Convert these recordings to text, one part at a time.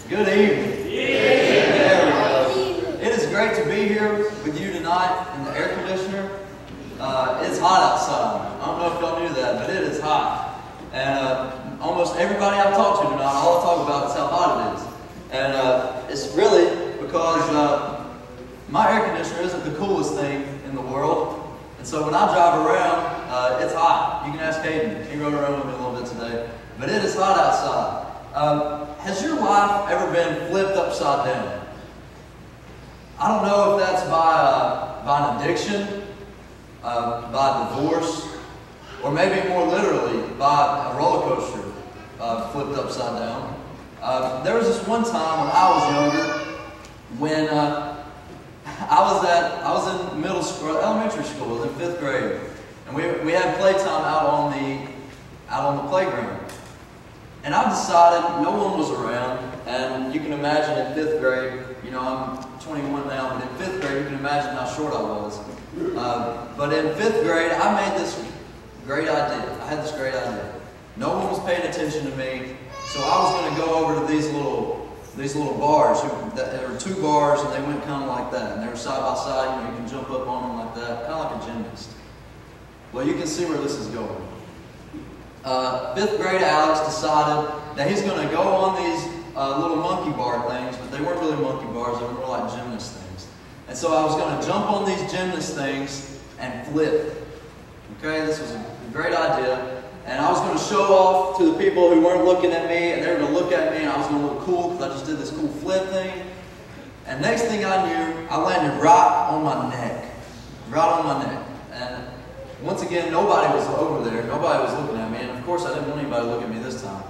Good evening. There we go. It is great to be here with you tonight in the air conditioner. It's hot outside. I don't know if y'all knew that, but it is hot. And almost everybody I've talked to tonight, all I talk about is how hot it is. And it's really because my air conditioner isn't the coolest thing in the world. And so when I drive around, it's hot. You can ask Hayden. He rode around with me a little bit today. But it is hot outside. Has your life ever been flipped upside down? I don't know if that's by an addiction, by divorce, or maybe more literally by a roller coaster flipped upside down. There was this one time when I was younger, when I was in middle school, elementary school, I was in 5th grade, and we had playtime out on the playground. And I decided, no one was around, and you can imagine in 5th grade, you know, I'm 21 now, but in 5th grade, you can imagine how short I was. But in 5th grade, I made this great idea. I had this great idea. No one was paying attention to me, so I was going to go over to these little bars. There were 2 bars, and they went kind of like that, and they were side by side. You know, you can jump up on them like that, kind of like a gymnast. Well, you can see where this is going. 5th grade Alex decided that he's going to go on these little monkey bar things, but they weren't really monkey bars, they were more like gymnast things. And so I was going to jump on these gymnast things and flip. Okay, this was a great idea. And I was going to show off to the people who weren't looking at me, and they were going to look at me, and I was going to look cool because I just did this cool flip thing. And next thing I knew, I landed right on my neck. Right on my neck. And once again, nobody was over there. Nobody was looking at me. And of course, I didn't want anybody to look at me this time.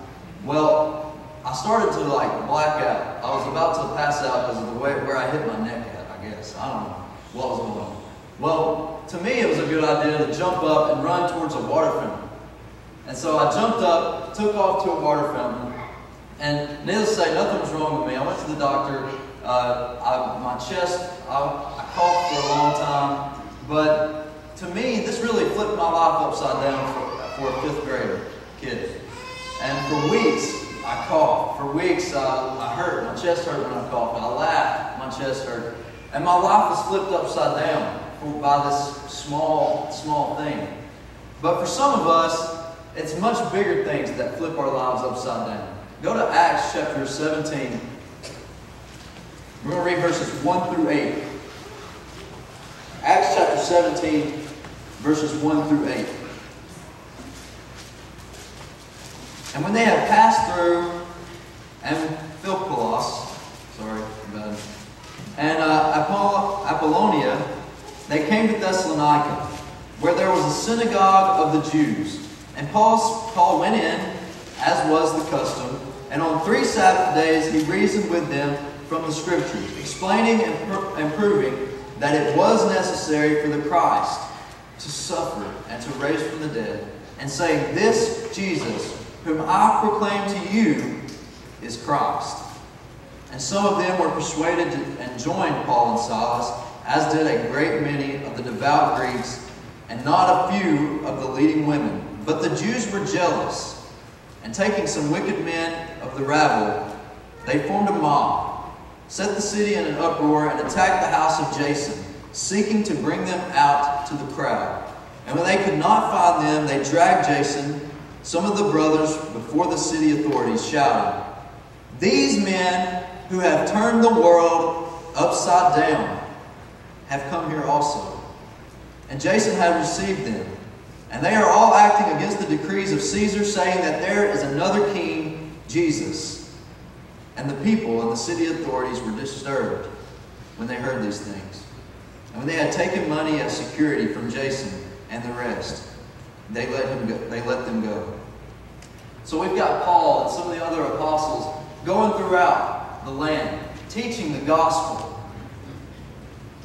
Well, I started to black out. I was about to pass out because of the way where I hit my neck at, I guess. I don't know what was going on. Well, to me, it was a good idea to jump up and run towards a water fountain. And so I jumped up, took off to a water fountain, and needless to say, nothing was wrong with me. I went to the doctor. My chest, I coughed for a long time, but to me, this really flipped my life upside down for a 5th grader kid. And for weeks, I coughed. For weeks, I hurt. My chest hurt when I coughed. I laughed. My chest hurt. And my life was flipped upside down by this small thing. But for some of us, it's much bigger things that flip our lives upside down. Go to Acts chapter 17. We're going to read verses 1 through 8. Acts chapter 17, verses 1 through 8. And when they had passed through Amphipolis, and Apollonia, they came to Thessalonica, where there was a synagogue of the Jews. And Paul went in, as was the custom, and on 3 Sabbath days he reasoned with them from the Scriptures, explaining and proving that it was necessary for the Christ to suffer and to raise from the dead, and saying, "This Jesus, whom I proclaim to you, is Christ." And some of them were persuaded and joined Paul and Silas, as did a great many of the devout Greeks, and not a few of the leading women. But the Jews were jealous, and taking some wicked men of the rabble, they formed a mob, set the city in an uproar, and attacked the house of Jason, seeking to bring them out to the crowd. And when they could not find them, they dragged Jason, some of the brothers, before the city authorities, shouting, "These men who have turned the world upside down have come here also." And Jason had received them. And they are all acting against the decrees of Caesar, saying that there is another king, Jesus. And the people and the city authorities were disturbed when they heard these things. And when they had taken money as security from Jason and the rest, they let them go. So we've got Paul and some of the other apostles going throughout the land, teaching the gospel.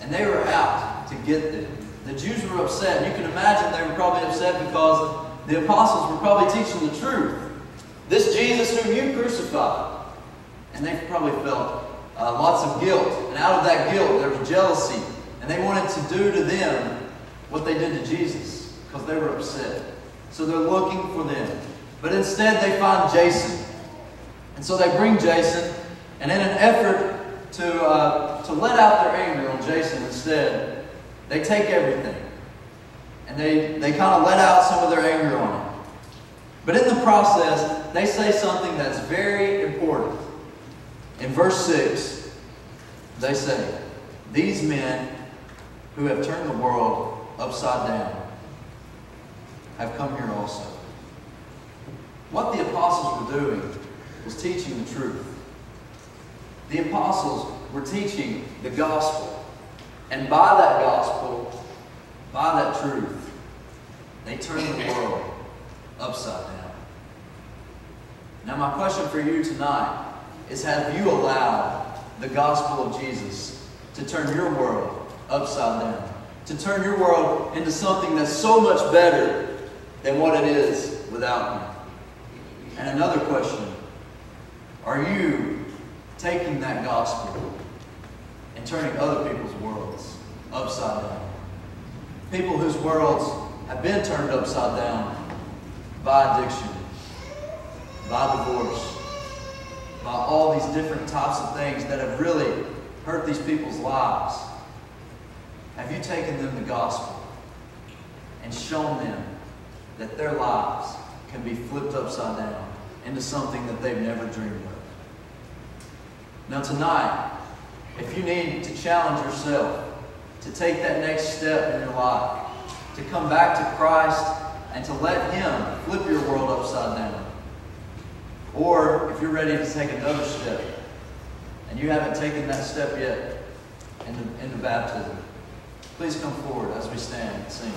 And they were out to get them. The Jews were upset. And you can imagine they were probably upset because the apostles were probably teaching the truth. This Jesus whom you crucified. And they probably felt lots of guilt. And out of that guilt, there was jealousy. And they wanted to do to them what they did to Jesus because they were upset. So they're looking for them. But instead, they find Jason. And so they bring Jason. And in an effort to let out their anger on Jason instead, they take everything. And they kind of let out some of their anger on him. But in the process, they say something that's very important. In verse 6, they say, "These men who have turned the world upside down have come here also." What the apostles were doing was teaching the truth. The apostles were teaching the gospel. And by that gospel, by that truth, they turned the world upside down. Now my question for you tonight is, have you allowed the gospel of Jesus to turn your world upside down? To turn your world into something that's so much better than what it is without Him? And another question, are you taking that gospel and turning other people's worlds upside down? People whose worlds have been turned upside down by addiction, by divorce, by all these different types of things that have really hurt these people's lives. Have you taken them the gospel and shown them that their lives can be flipped upside down into something that they've never dreamed of? Now tonight, if you need to challenge yourself to take that next step in your life, to come back to Christ and to let Him flip your world upside down, or if you're ready to take another step and you haven't taken that step yet into baptism, please come forward as we stand and sing.